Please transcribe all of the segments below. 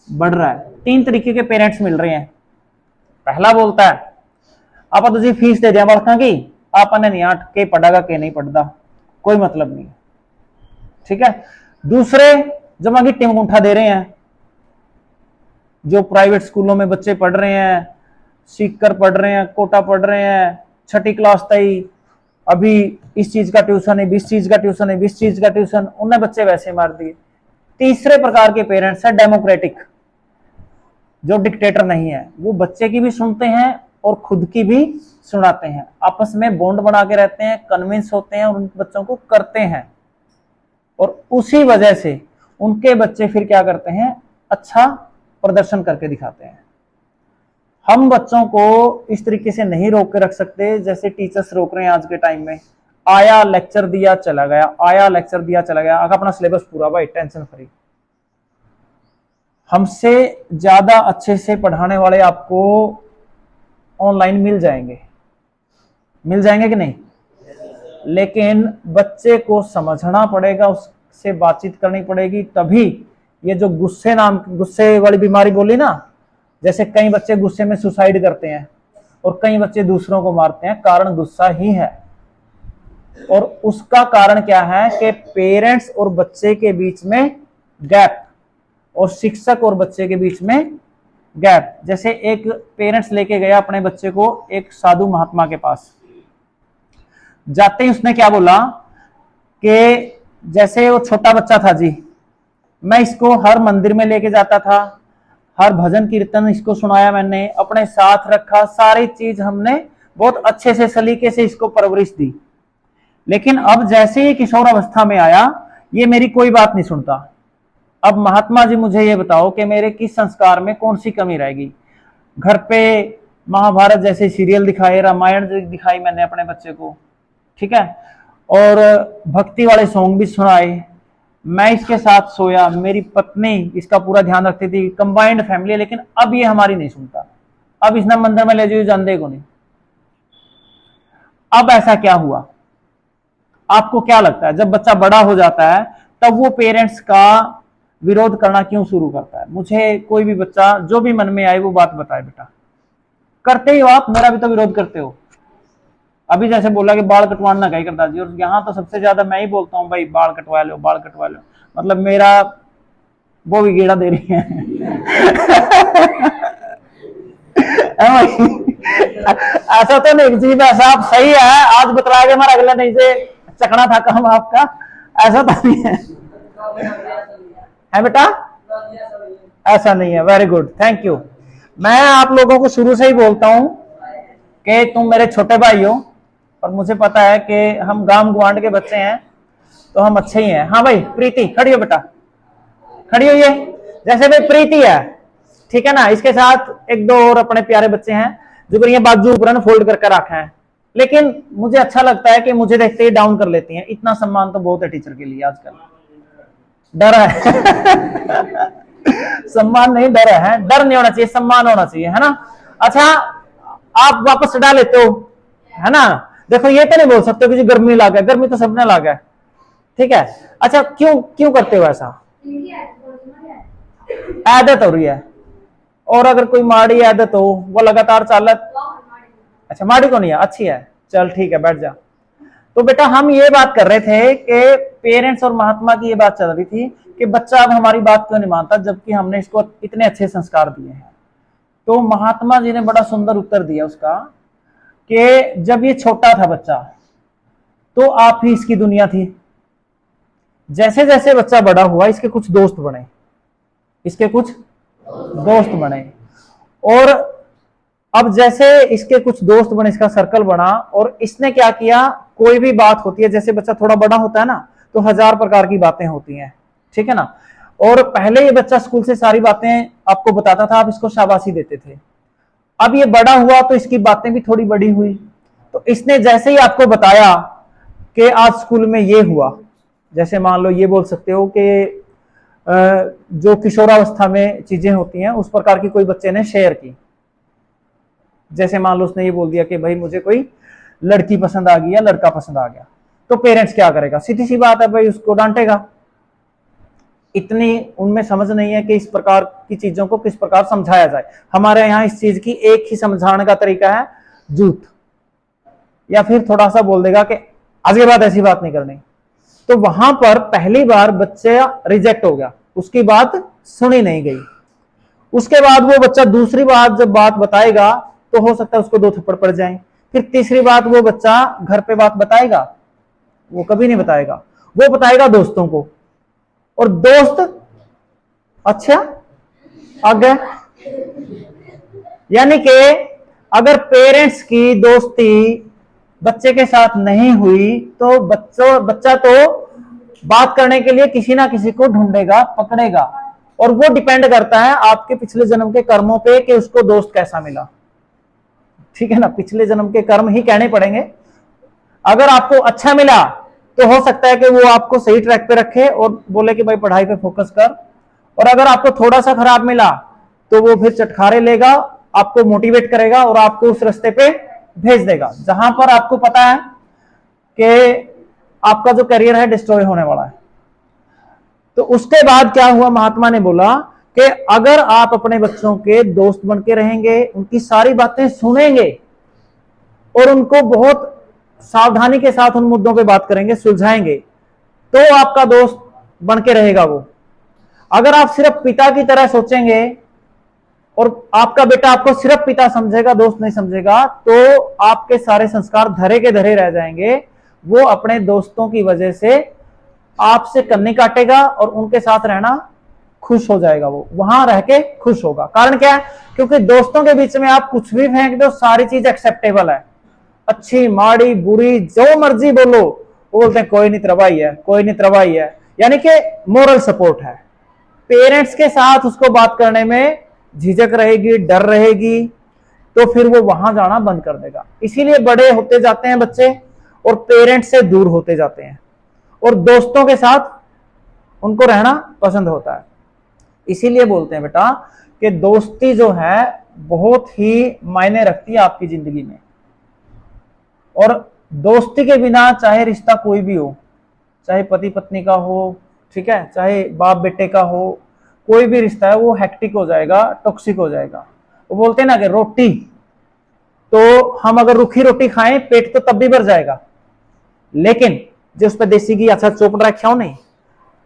बढ़ रहा है। 3 तरीके के पेरेंट्स मिल रहे हैं। पहला बोलता है आप तुझे फीस दे दिया बालका की, आपने नहीं आठ के पढ़ागा के नहीं पढ़ता, कोई मतलब नहीं। ठीक है। दूसरे जमा की टीम उठा दे रहे हैं, जो प्राइवेट स्कूलों में बच्चे पढ़ रहे हैं, सीकर पढ़ रहे हैं, कोटा पढ़ रहे हैं, 6ठी क्लास तक अभी इस चीज का ट्यूशन है, 20 चीज का ट्यूशन है, 20 चीज का ट्यूशन, उन्हें बच्चे वैसे मार दिए। तीसरे प्रकार के पेरेंट्स है डेमोक्रेटिक, जो डिक्टेटर नहीं है, वो बच्चे की भी सुनते हैं और खुद की भी सुनाते हैं, आपस में बॉन्ड बना के रहते हैं, कन्विंस होते हैं और उन बच्चों को करते हैं, और उसी वजह से उनके बच्चे फिर क्या करते हैं, अच्छा प्रदर्शन करके दिखाते हैं। हम बच्चों को इस तरीके से नहीं रोक के रख सकते जैसे टीचर्स रोक रहे हैं आज के टाइम में। आया लेक्चर दिया चला गया, आया लेक्चर दिया चला गया, आगे अपना सिलेबस पूरा भाई, टेंशन फ्री। हमसे ज्यादा अच्छे से पढ़ाने वाले आपको ऑनलाइन मिल जाएंगे कि नहीं, लेकिन बच्चे को समझना पड़ेगा, उससे बातचीत करनी पड़ेगी, तभी ये जो गुस्से वाली बीमारी बोली ना, जैसे कई बच्चे गुस्से में सुसाइड करते हैं और कई बच्चे दूसरों को मारते हैं, कारण गुस्सा ही है। और उसका कारण क्या है कि पेरेंट्स और बच्चे के बीच में गैप, और शिक्षक और बच्चे के बीच में गैप। जैसे एक पेरेंट्स लेके गया अपने बच्चे को एक साधु महात्मा के पास, जाते ही उसने क्या बोला कि जैसे वो छोटा बच्चा था जी, मैं इसको हर मंदिर में लेके जाता था, हर भजन कीर्तन इसको सुनाया, मैंने अपने साथ रखा, सारी चीज हमने बहुत अच्छे से सलीके से इसको परवरिश दी, लेकिन अब जैसे ही किशोर अवस्था में आया ये मेरी कोई बात नहीं सुनता। अब महात्मा जी मुझे ये बताओ कि मेरे किस संस्कार में कौन सी कमी रहेगी। घर पे महाभारत जैसे सीरियल दिखाए, रामायण दिखाई मैंने अपने बच्चे को, ठीक है, और भक्ति वाले सॉन्ग भी सुनाए, मैं इसके साथ सोया, मेरी पत्नी इसका पूरा ध्यान रखती थी, कंबाइंड फैमिली, लेकिन अब ये हमारी नहीं सुनता, अब इसने मंदिर में ले जाइए जानते को नहीं। अब ऐसा क्या हुआ, आपको क्या लगता है, जब बच्चा बड़ा हो जाता है तब वो पेरेंट्स का विरोध करना क्यों शुरू करता है? मुझे कोई भी बच्चा जो भी मन में आए वो बात बताए, बेटा करते ही हो आप, मेरा भी तो विरोध करते हो। अभी जैसे बोला कि बाल कटवाना कहीं करता जी, और यहाँ तो सबसे ज्यादा मैं ही बोलता हूँ भाई बाल कटवा लो, बाल कटवा लो, मतलब मेरा वो भी गेड़ा दे रही है। ऐसा तो नहीं जी, ऐसा आप सही है, आज बतलाया गया हमारा अगला नहीं से चकना था काम आपका, ऐसा तो नहीं है बेटा, ऐसा नहीं है। Very good, thank you. मैं आप लोगों को शुरू से ही बोलता हूं कि तुम मेरे छोटे भाई हो, और मुझे पता है कि हम गांव गुआंड के बच्चे हैं तो हम अच्छे ही हैं। हाँ भाई प्रीति खड़ी हो बेटा, खड़ी हो, ये जैसे भाई प्रीति है, ठीक है ना, इसके साथ एक दो और अपने प्यारे बच्चे हैं जो करिए बाजू ऊपर फोल्ड करके रखा है, लेकिन मुझे अच्छा लगता है कि मुझे देखते ही डाउन कर लेती हैं। इतना सम्मान तो बहुत है टीचर के लिए आजकल, डर है। सम्मान नहीं डर है, डर नहीं होना चाहिए, सम्मान होना चाहिए, है ना। अच्छा आप वापस चढ़ा लेते हो, है ना, देखो ये तो नहीं बोल सकते कि गर्मी लगा है, गर्मी तो सबने लगा है, ठीक है। अच्छा क्यों क्यों करते हो ऐसा? आदत हो रही है, और अगर कोई माड़ी आदत हो वो लगातार चालत, अच्छा माड़ी को नहीं है, अच्छी है, चल ठीक है बैठ जा। तो बेटा हम ये बात कर रहे थे कि पेरेंट्स और महात्मा की ये बात चल रही थी कि बच्चा अब हमारी बात क्यों नहीं मानता, जबकि हमने इसको इतने अच्छे संस्कार दिए हैं। तो महात्मा जी ने बड़ा सुंदर उत्तर दिया उसका कि जब ये छोटा था बच्चा तो आप ही इसकी दुनिया थी, जैसे जैसे बच्चा बड़ा हुआ इसके कुछ दोस्त बने, इसके कुछ दोस्त बने, और अब जैसे इसके कुछ दोस्त बने, इसका सर्कल बना, और इसने क्या किया, कोई भी बात होती है, जैसे बच्चा थोड़ा बड़ा होता है ना तो 1000 प्रकार की बातें होती हैं, ठीक है ना, और पहले ये बच्चा स्कूल से सारी बातें आपको बताता था, आप इसको शाबाशी देते थे। अब ये बड़ा हुआ तो इसकी बातें भी थोड़ी बड़ी हुई, तो इसने जैसे ही आपको बताया कि आज स्कूल में ये हुआ, जैसे मान लो ये बोल सकते हो कि जो किशोरावस्था में चीजें होती हैं उस प्रकार की कोई बच्चे ने शेयर की, जैसे मान लो उसने ये बोल दिया कि भाई मुझे कोई लड़की पसंद आ गई या लड़का पसंद आ गया, तो पेरेंट्स क्या करेगा, सीधी सी बात है भाई उसको डांटेगा, इतनी उनमें समझ नहीं है कि इस प्रकार की चीजों को किस प्रकार समझाया जाए। हमारे यहाँ इस चीज की एक ही समझाने का तरीका है, जूत, या फिर थोड़ा सा बोल देगा कि आज के बाद ऐसी बात नहीं करनी। तो वहां पर पहली बार बच्चे रिजेक्ट हो गया, उसकी बात सुनी नहीं गई। उसके बाद वो बच्चा दूसरी बार जब बात बताएगा तो हो सकता है उसको 2 थप्पड़ पड़ जाएं। फिर तीसरी बात वो बच्चा घर पे बात बताएगा, वो कभी नहीं बताएगा, वो बताएगा दोस्तों को, और दोस्त अच्छा आगे। यानी कि अगर पेरेंट्स की दोस्ती बच्चे के साथ नहीं हुई तो बच्चा तो बात करने के लिए किसी ना किसी को ढूंढेगा, पकड़ेगा, और वो डिपेंड करता है आपके पिछले जन्म के कर्मों पे कि उसको दोस्त कैसा मिला। ठीक है ना, पिछले जन्म के कर्म ही कहने पड़ेंगे। अगर आपको अच्छा मिला तो हो सकता है कि वो आपको सही ट्रैक पे रखे और बोले कि भाई पढ़ाई पे फोकस कर, और अगर आपको थोड़ा सा खराब मिला तो वो फिर चटखारे लेगा, आपको मोटिवेट करेगा और आपको उस रास्ते पे भेज देगा जहां पर आपको पता है कि आपका जो करियर है डिस्ट्रॉय होने वाला है। तो उसके बाद क्या हुआ, महात्मा ने बोला कि अगर आप अपने बच्चों के दोस्त बन के रहेंगे, उनकी सारी बातें सुनेंगे और उनको बहुत सावधानी के साथ उन मुद्दों पे बात करेंगे, सुलझाएंगे, तो आपका दोस्त बन के रहेगा वो। अगर आप सिर्फ पिता की तरह सोचेंगे और आपका बेटा आपको सिर्फ पिता समझेगा, दोस्त नहीं समझेगा, तो आपके सारे संस्कार धरे के धरे रह जाएंगे। वो अपने दोस्तों की वजह से आपसे कन्नी काटेगा और उनके साथ रहना खुश हो जाएगा, वो वहां रह के खुश होगा। कारण क्या है, क्योंकि दोस्तों के बीच में आप कुछ भी फेंक दो, सारी चीज एक्सेप्टेबल है, अच्छी माड़ी बुरी जो मर्जी बोलो, वो बोलते हैं कोई नहीं तरवाई है, कोई नहीं तरवाई है, यानी कि मोरल सपोर्ट है। पेरेंट्स के साथ उसको बात करने में झिझक रहेगी, डर रहेगी, तो फिर वो वहां जाना बंद कर देगा। इसीलिए बड़े होते जाते हैं बच्चे और पेरेंट्स से दूर होते जाते हैं और दोस्तों के साथ उनको रहना पसंद होता है। इसीलिए बोलते हैं बेटा कि दोस्ती जो है बहुत ही मायने रखती है आपकी जिंदगी में, और दोस्ती के बिना चाहे रिश्ता कोई भी हो, चाहे पति पत्नी का हो, ठीक है, चाहे बाप बेटे का हो, कोई भी रिश्ता है वो हेक्टिक हो जाएगा, टॉक्सिक हो जाएगा। वो बोलते हैं ना कि रोटी तो हम अगर रूखी रोटी खाएं पेट तो तब भी भर जाएगा, लेकिन जो उस पर देसी घी अच्छा चोपड़ रखा हो नहीं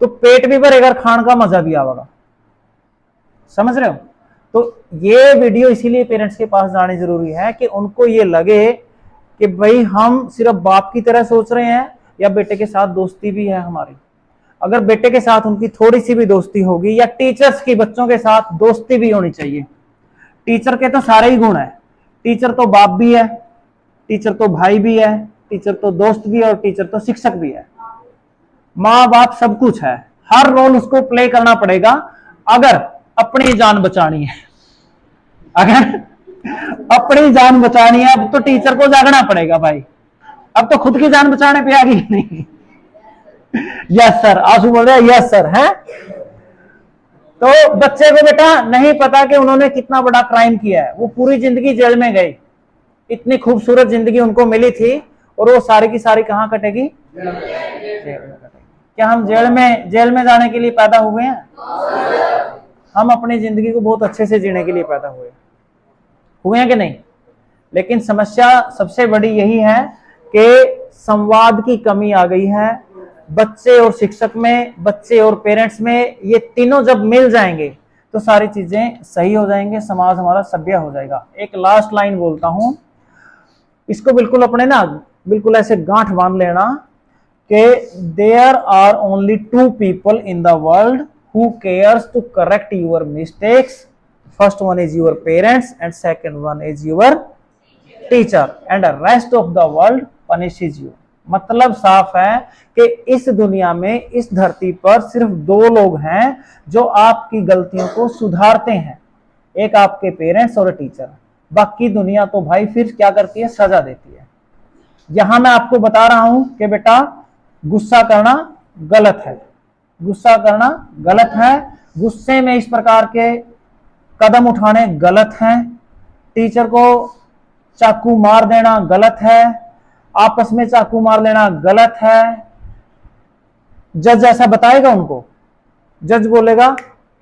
तो पेट भी भरेगा, खान का मजा भी आएगा। समझ रहे हो? तो ये वीडियो इसीलिए पेरेंट्स के पास जानी जरूरी है कि उनको ये लगे कि भाई हम सिर्फ बाप की तरह सोच रहे हैं या बेटे के साथ दोस्ती भी है हमारी। अगर बेटे के साथ उनकी थोड़ी सी भी दोस्ती होगी, या टीचर्स की बच्चों के साथ दोस्ती भी होनी चाहिए। टीचर के तो सारे ही गुण है, टीचर तो बाप भी है, टीचर तो भाई भी है, टीचर तो दोस्त भी है, और टीचर तो शिक्षक भी है। माँ बाप सब कुछ है, हर रोल उसको प्ले करना पड़ेगा। अगर अपनी जान बचानी है, अगर अपनी जान बचानी है, अब तो टीचर को जागना पड़ेगा भाई। अब तो खुद की जान बचाने पे आ गई नहीं। यस सर, आंसू बोल रहे यस सर है। तो बच्चे को बेटा नहीं पता कि उन्होंने कितना बड़ा क्राइम किया है, वो पूरी जिंदगी जेल में गई, इतनी खूबसूरत जिंदगी उनको मिली थी, और वो सारी की सारी कहां कटेगी? जेल में कटेगी। क्या हम जेल में जाने के लिए पैदा हुए हैं? हम अपनी जिंदगी को बहुत अच्छे से जीने के लिए पैदा हुए हैं कि नहीं? लेकिन समस्या सबसे बड़ी यही है कि संवाद की कमी आ गई है बच्चे और शिक्षक में, बच्चे और पेरेंट्स में। ये तीनों जब मिल जाएंगे तो सारी चीजें सही हो जाएंगे, समाज हमारा सभ्य हो जाएगा। एक लास्ट लाइन बोलता हूं, इसको बिल्कुल अपने ना बिल्कुल ऐसे गांठ बांध लेना कि there are only 2 people in the world who cares to correct your mistakes. First one is your parents and second one is your teacher and the rest of the world punishes you. मतलब साफ है कि इस दुनिया में, इस धरती पर सिर्फ 2 लोग हैं जो आपकी गलतियों को सुधारते हैं, एक आपके पेरेंट्स और टीचर। बाकी दुनिया तो भाई फिर क्या करती है? सजा देती है। यहां मैं आपको बता रहा हूं कि बेटा गुस्सा करना गलत है, गुस्सा करना गलत है, गुस्से में इस प्रकार के कदम उठाने गलत हैं, टीचर को चाकू मार देना गलत है, आपस में चाकू मार लेना गलत है। जज ऐसा बताएगा उनको जज बोलेगा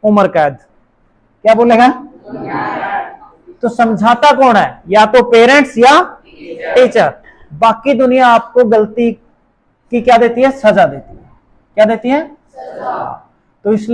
उम्र कैद। क्या बोलेगा? तो समझाता कौन है? या तो पेरेंट्स या टीचर। बाकी दुनिया आपको गलती की क्या देती है? सजा देती है। क्या देती है? तो इसलिए